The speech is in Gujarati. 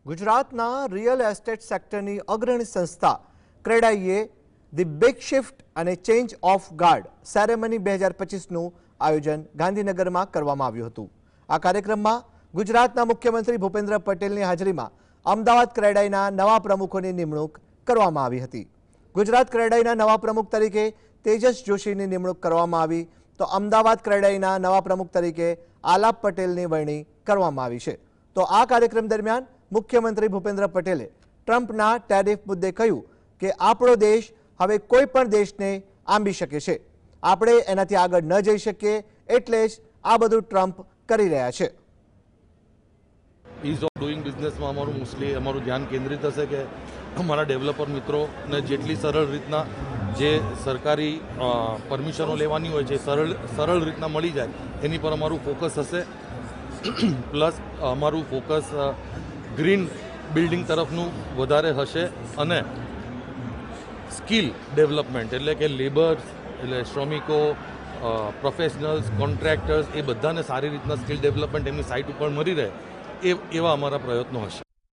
ગુજરાતના રિયલ એસ્ટેટ સેક્ટરની અગ્રણી સંસ્થા ક્રેડાઈએ ધી બિગ શિફ્ટ અને ચેન્જ ઓફ ગાર્ડ સેરેમની 2025નું આયોજન ગાંધીનગરમાં કરવામાં આવ્યું હતું। આ કાર્યક્રમમાં ગુજરાતના મુખ્યમંત્રી ભૂપેન્દ્ર પટેલની હાજરીમાં અમદાવાદ ક્રેડાઈના નવા પ્રમુખોની નિમણૂક કરવામાં આવી હતી। ગુજરાત ક્રેડાઈના નવા પ્રમુખ તરીકે તેજસ જોશીની નિમણૂક કરવામાં આવી તો અમદાવાદ ક્રેડાઈના નવા પ્રમુખ તરીકે આલાપ પટેલની વરણી કરવામાં આવી છે। તો આ કાર્યક્રમ દરમિયાન મુખ્યમંત્રી ભૂપેન્દ્ર પટેલે ટ્રમ્પના ટેરિફ મુદ્દે કહ્યું કે આપણો દેશ હવે કોઈ પણ દેશને આંબી શકે છે, આપણે એનાથી આગળ ન જઈ શકીએ, એટલે જ આ બધું ટ્રમ્પ કરી રહ્યા છે। ઇઝ ઓફ ડુઈંગ બિઝનેસમાં અમારું ધ્યાન કેન્દ્રિત હશે કે અમારા ડેવલપર મિત્રોને જેટલી સરળ રીતના જે સરકારી પરમિશનો લેવાની હોય છે સરળ રીતના મળી જાય એની પર અમારું ફોકસ હશે। પ્લસ અમારું ફોકસ ગ્રીન બિલ્ડિંગ તરફનું વધારે હશે અને સ્કિલ ડેવલપમેન્ટ એટલે કે લેબર્સ એટલે શ્રમિકો, પ્રોફેશનલ્સ, કોન્ટ્રાક્ટર્સ એ બધાને સારી રીતના સ્કિલ ડેવલપમેન્ટ એમની સાઇટ ઉપર મળી રહે એવા અમારા પ્રયત્નો હશે।